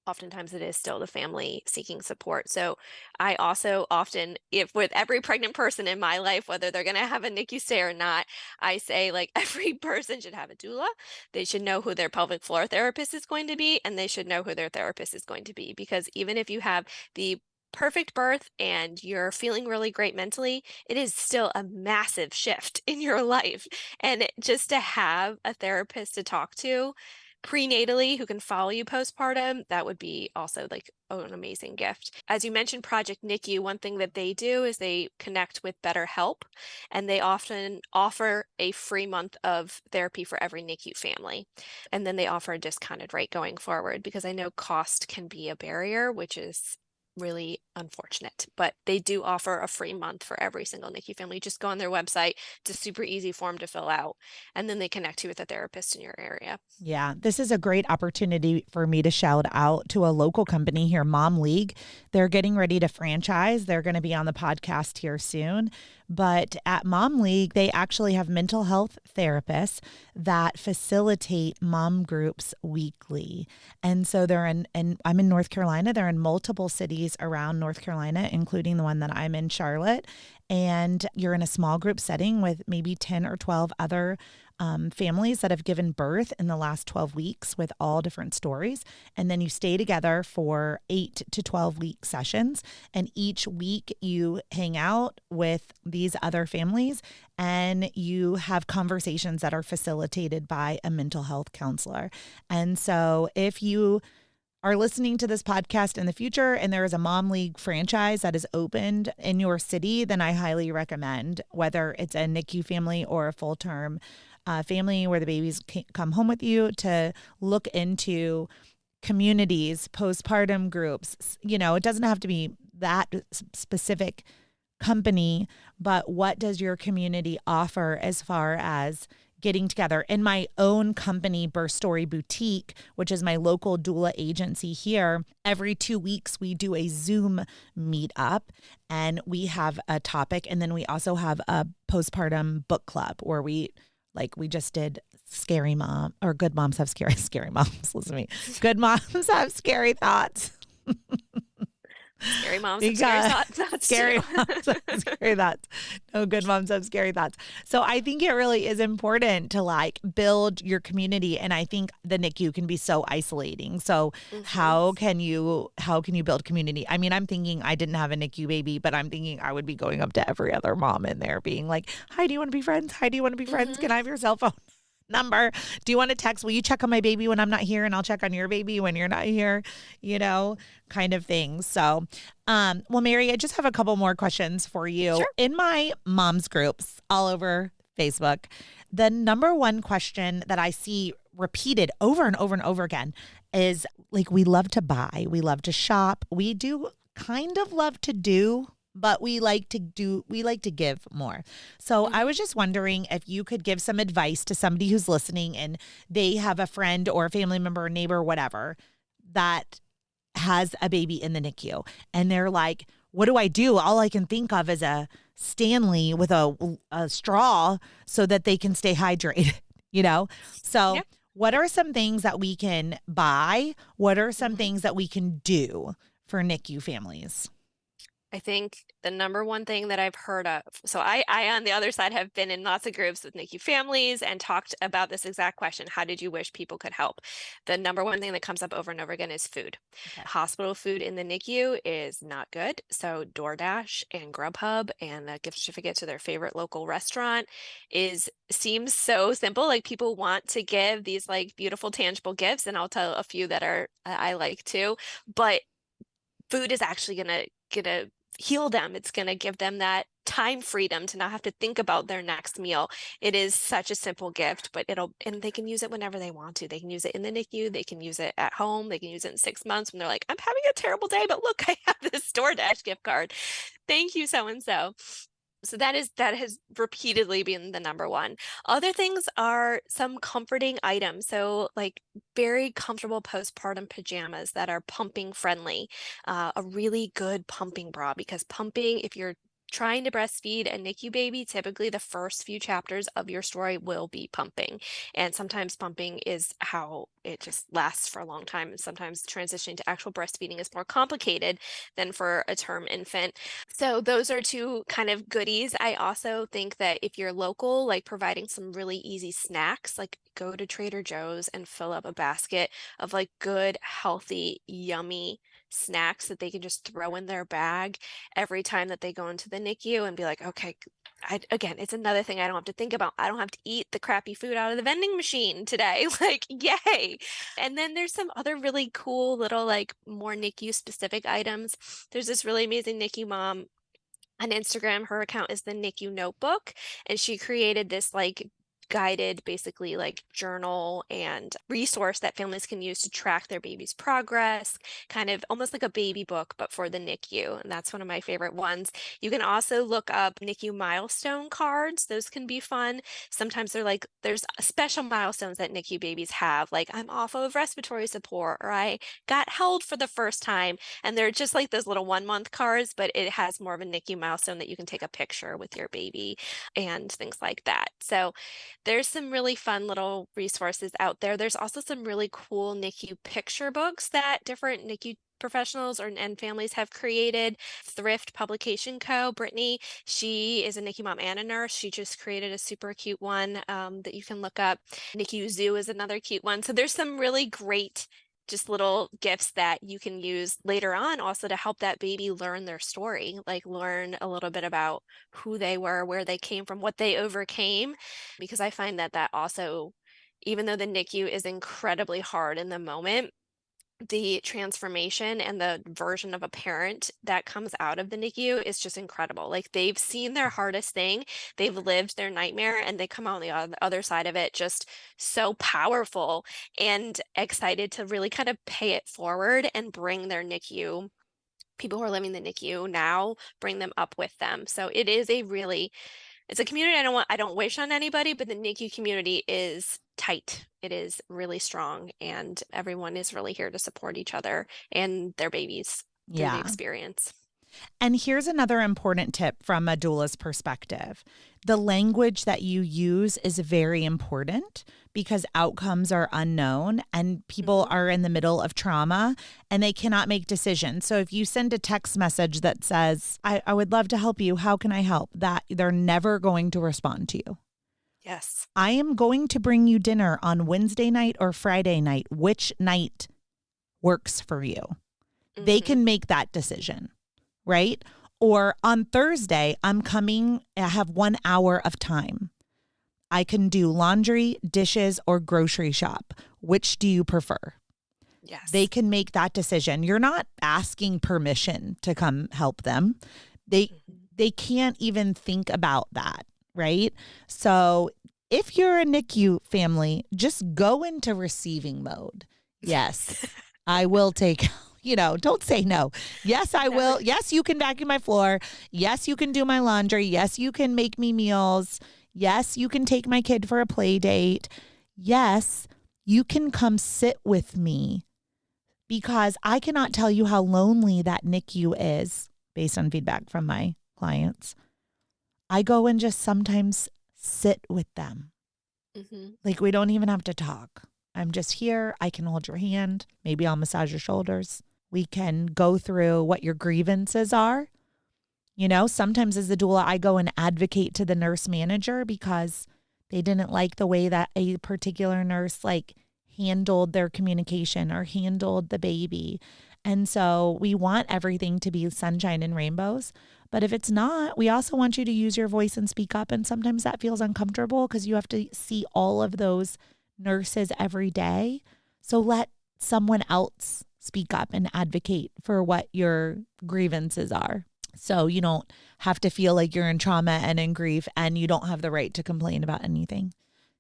oftentimes it is still the family seeking support. So I also often, if with every pregnant person in my life, whether they're going to have a NICU stay or not, I say like every person should have a doula. They should know who their pelvic floor therapist is going to be, and they should know who their therapist is going to be. Because even if you have the perfect birth and you're feeling really great mentally, it is still a massive shift in your life. And just to have a therapist to talk to prenatally who can follow you postpartum, that would be also like an amazing gift. As you mentioned, Project NICU, one thing that they do is they connect with BetterHelp, and they often offer a free month of therapy for every NICU family. And then they offer a discounted rate going forward, because I know cost can be a barrier, which is really unfortunate, but they do offer a free month for every single NICU family. Just go on their website. It's a super easy form to fill out, and then they connect you with a therapist in your area. Yeah, this is a great opportunity for me to shout out to a local company here, Mom League. They're getting ready to franchise. They're going to be on the podcast here soon. But at Mom League, they actually have mental health therapists that facilitate mom groups weekly. And so they're and I'm in North Carolina. They're in multiple cities around North Carolina, including the one that I'm in, Charlotte. And you're in a small group setting with maybe 10 or 12 other families that have given birth in the last 12 weeks with all different stories. And then you stay together for 8 to 12 week sessions. And each week you hang out with these other families and you have conversations that are facilitated by a mental health counselor. And so if you are listening to this podcast in the future and there is a Mom League franchise that is opened in your city, then I highly recommend, whether it's a NICU family or a full-term family where the babies come home with you, to look into communities, postpartum groups. You know, it doesn't have to be that specific company, but what does your community offer as far as getting together? In my own company, Birth Story Boutique, which is my local doula agency here, every 2 weeks we do a Zoom meetup and we have a topic. And then we also have a postpartum book club where we just did Scary Mom, or Good Moms Have Scary Moms. Listen to me. Good Moms Have Scary Thoughts. Scary moms have scary Because thoughts scary too. moms have scary thoughts. No, good moms have scary thoughts. So I think it really is important to like build your community. And I think the NICU can be so isolating. So Mhm. how can you build community? I mean, I'm thinking I didn't have a NICU baby, but I'm thinking I would be going up to every other mom in there being like, hi, do you want to be friends? Hi, do you want to be friends? Mhm. Can I have your cell phone number? Do you want to text? Will you check on my baby when I'm not here? And I'll check on your baby when you're not here, you know, kind of thing. So, well, Mary, I just have a couple more questions for you. Sure. In my mom's groups all over Facebook, the number one question that I see repeated over and over and over again is like, we love to buy, we love to shop, we do kind of love to do, but we like to give more. So I Mhm. was just wondering if you could give some advice to somebody who's listening and they have a friend or a family member, or neighbor, whatever, that has a baby in the NICU and they're like, what do I do? All I can think of is a Stanley with a straw so that they can stay hydrated, you know? So, Yeah. what are some things that we can buy? What are some Mhm. things that we can do for NICU families? I think the number one thing that I've heard of, so I on the other side have been in lots of groups with NICU families and talked about this exact question. How did you wish people could help? The number one thing that comes up over and over again is food. Okay. Hospital food in the NICU is not good. So DoorDash and Grubhub and a gift certificate to their favorite local restaurant is seems so simple. Like people want to give these like beautiful tangible gifts, and I'll tell a few that are I like too, but food is actually gonna heal them. It's gonna give them that time freedom to not have to think about their next meal. It is such a simple gift, but and they can use it whenever they want to. They can use it in the NICU, they can use it at home, they can use it in 6 months when they're like, I'm having a terrible day, but look, I have this DoorDash gift card. Thank you, so and so. So that has repeatedly been the number one. Other things are some comforting items. So like very comfortable postpartum pajamas that are pumping friendly, a really good pumping bra because pumping, if you're trying to breastfeed a NICU baby, typically the first few chapters of your story will be pumping. And sometimes pumping is how it just lasts for a long time. And sometimes transitioning to actual breastfeeding is more complicated than for a term infant. So those are two kind of goodies. I also think that if you're local, like providing some really easy snacks, like go to Trader Joe's and fill up a basket of like good, healthy, yummy snacks that they can just throw in their bag every time that they go into the NICU and be like, okay, again, it's another thing I don't have to think about. I don't have to eat the crappy food out of the vending machine today. Like, yay. And then there's some other really cool little, like, more NICU specific items. There's this really amazing NICU mom on Instagram. Her account is the NICU Notebook, and she created this like guided basically like journal and resource that families can use to track their baby's progress, kind of almost like a baby book, but for the NICU. And that's one of my favorite ones. You can also look up NICU milestone cards. Those can be fun. Sometimes they're like, there's special milestones that NICU babies have, like I'm off of respiratory support or I got held for the first time. And they're just like those little 1 month cards, but it has more of a NICU milestone that you can take a picture with your baby and things like that. So there's some really fun little resources out there. There's also some really cool NICU picture books that different NICU professionals and families have created. Thrift Publication Co. Brittany, she is a NICU mom and a nurse. She just created a super cute one that you can look up. NICU Zoo is another cute one. So there's some really great just little gifts that you can use later on also to help that baby learn their story, like learn a little bit about who they were, where they came from, what they overcame. Because I find that that also, even though the NICU is incredibly hard in the moment, the transformation and the version of a parent that comes out of the NICU is just incredible. Like they've seen their hardest thing, they've lived their nightmare, and they come out on the other side of it just so powerful and excited to really kind of pay it forward and bring their NICU, people who are living the NICU now, bring them up with them. So it is a really, it's a community I don't wish on anybody, but the NICU community is tight. It is really strong, and everyone is really here to support each other and their babies through the Yeah. experience. And here's another important tip from a doula's perspective. The language that you use is very important because outcomes are unknown and people are in the middle of trauma and they cannot make decisions. So if you send a text message that says, I would love to help you, how can I help? That they're never going to respond to you. Yes. I am going to bring you dinner on Wednesday night or Friday night. Which night works for you? They can make that decision, right? Or on Thursday, I'm coming, I have 1 hour of time. I can do laundry, dishes, or grocery shop. Which do you prefer? Yes. They can make that decision. You're not asking permission to come help them. They can't even think about that, right? So if you're a NICU family, just go into receiving mode. Yes, I will take, don't say no. Yes, I will. Yes, you can vacuum my floor. Yes, you can do my laundry. Yes, you can make me meals. Yes, you can take my kid for a play date. Yes, you can come sit with me because I cannot tell you how lonely that NICU is based on feedback from my clients. I go and just sometimes sit with them. Like we don't even have to talk. I'm just here. I can hold your hand. Maybe I'll massage your shoulders. We can go through what your grievances are. Sometimes as a doula, I go and advocate to the nurse manager because they didn't like the way that a particular nurse handled their communication or handled the baby. And so we want everything to be sunshine and rainbows. But if it's not, we also want you to use your voice and speak up. And sometimes that feels uncomfortable because you have to see all of those nurses every day. So let someone else speak up and advocate for what your grievances are. So you don't have to feel like you're in trauma and in grief and you don't have the right to complain about anything.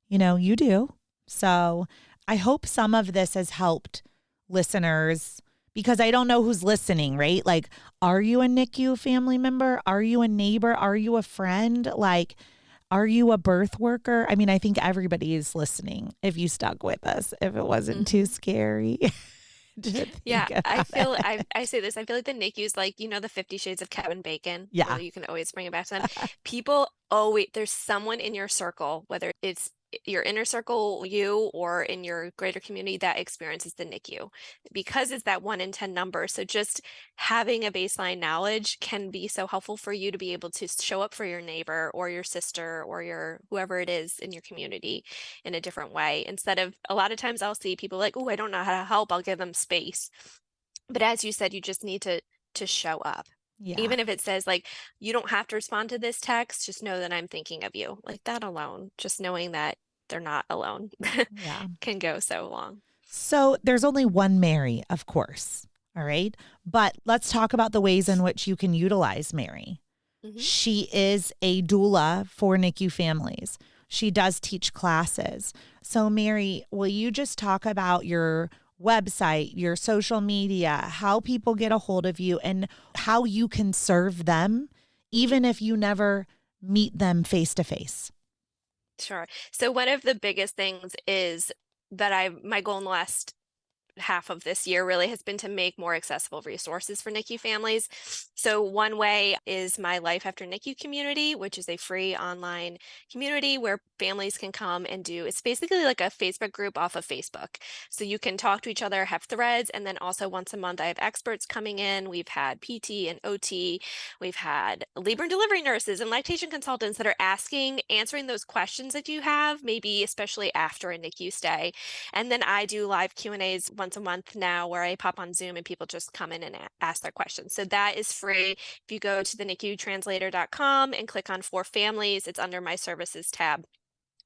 You do. So I hope some of this has helped listeners because I don't know who's listening, right? Like, are you a NICU family member? Are you a neighbor? Are you a friend? Are you a birth worker? I mean, I think everybody is listening if you stuck with us, if it wasn't too scary. Yeah, I say this. I feel like the NICUs, the 50 Shades of Kevin Bacon. Yeah. You can always bring it back to them. People always, there's someone in your circle, whether it's your inner circle, you, or in your greater community that experiences the NICU because it's that 1 in 10 number. So just having a baseline knowledge can be so helpful for you to be able to show up for your neighbor or your sister or your whoever it is in your community in a different way. Instead of a lot of times I'll see people like, oh, I don't know how to help. I'll give them space. But as you said, you just need to show up. Yeah. Even if it says you don't have to respond to this text, just know that I'm thinking of you. Like that alone, just knowing that they're not alone can go so long. So there's only one Mary, of course. All right. But let's talk about the ways in which you can utilize Mary. She is a doula for NICU families. She does teach classes. So Mary, will you just talk about your website, your social media, how people get a hold of you and how you can serve them, even if you never meet them face to face? Sure. So one of the biggest things is that my goal in the last half of this year really has been to make more accessible resources for NICU families. So one way is my Life After NICU community, which is a free online community where families can come and it's basically like a Facebook group off of Facebook. So you can talk to each other, have threads, and then also once a month I have experts coming in. We've had PT and OT. We've had labor and delivery nurses and lactation consultants that are answering those questions that you have, maybe especially after a NICU stay. And then I do live Q&As once a month now where I pop on Zoom and people just come in and ask their questions. So that is free. If you go to the NICU Translator.com and click on For Families, it's under my services tab.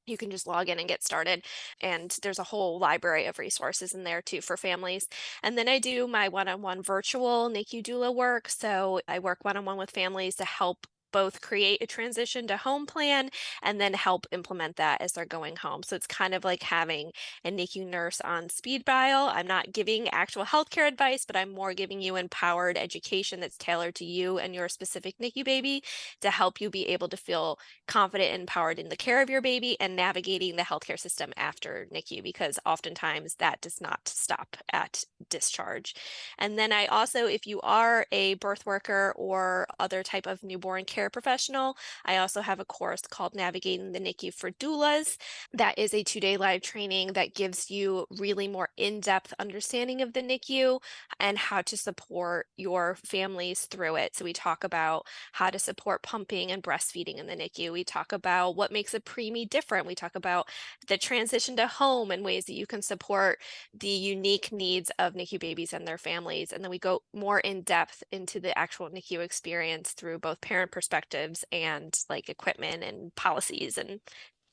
You can just log in and get started. And there's a whole library of resources in there too for families. And then I do my one-on-one virtual NICU doula work. So I work one-on-one with families to help both create a transition to home plan and then help implement that as they're going home. So it's kind of like having a NICU nurse on speed dial. I'm not giving actual healthcare advice, but I'm more giving you empowered education that's tailored to you and your specific NICU baby to help you be able to feel confident and empowered in the care of your baby and navigating the healthcare system after NICU, because oftentimes that does not stop at discharge. And then I also, if you are a birth worker or other type of newborn care paraprofessional. I also have a course called Navigating the NICU for Doulas. That is a 2-day live training that gives you really more in-depth understanding of the NICU and how to support your families through it. So we talk about how to support pumping and breastfeeding in the NICU. We talk about what makes a preemie different. We talk about the transition to home and ways that you can support the unique needs of NICU babies and their families. And then we go more in depth into the actual NICU experience through both parent perspectives and like equipment and policies and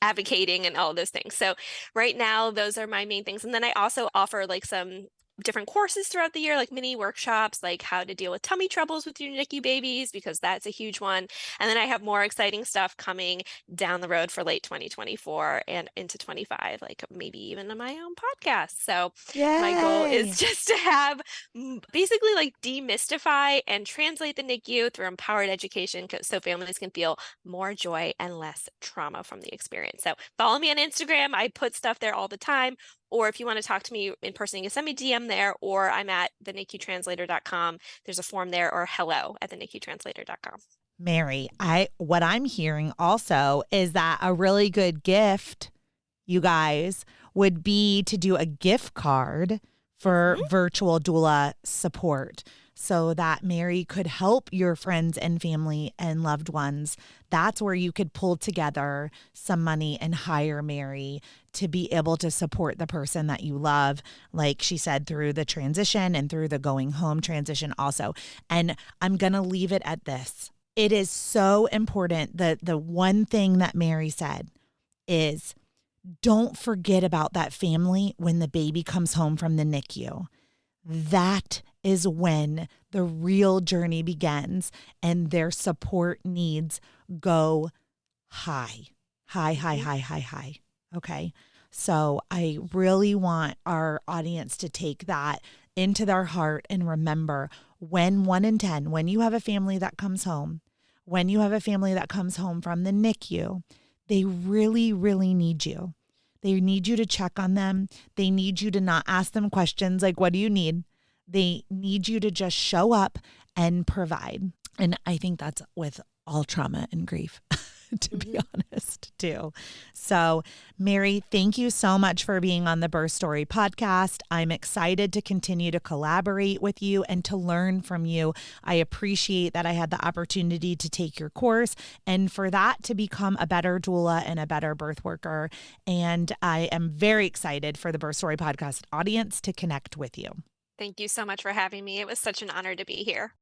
advocating and all of those things. So right now, those are my main things. And then I also offer like some different courses throughout the year, like mini workshops, like how to deal with tummy troubles with your NICU babies, because that's a huge one. And then I have more exciting stuff coming down the road for late 2024 and into 25, like maybe even on my own podcast. So my goal is Yay. just to have basically like demystify and translate the NICU through empowered education so families can feel more joy and less trauma from the experience. So follow me on Instagram. I put stuff there all the time. Or if you want to talk to me in person, you can send me DM there, or I'm at the NICUtranslator.com. There's a form there, or hello at the NICUtranslator.com. Mary, what I'm hearing also is that a really good gift, you guys, would be to do a gift card for virtual doula support so that Mary could help your friends and family and loved ones. That's where you could pull together some money and hire Mary to be able to support the person that you love, like she said, through the transition and through the going home transition also. And I'm going to leave it at this. It is so important that the one thing that Mary said is, don't forget about that family when the baby comes home from the NICU. That is when the real journey begins and their support needs go high. Okay. So I really want our audience to take that into their heart and remember, when 1 in 10, when you have a family that comes home, when you have a family that comes home from the NICU, they really, really need you. They need you to check on them. They need you to not ask them questions like, what do you need? They need you to just show up and provide. And I think that's with all trauma and grief, to be honest, too. So, Mary, thank you so much for being on the Birth Story podcast. I'm excited to continue to collaborate with you and to learn from you. I appreciate that I had the opportunity to take your course and for that to become a better doula and a better birth worker. And I am very excited for the Birth Story podcast audience to connect with you. Thank you so much for having me. It was such an honor to be here.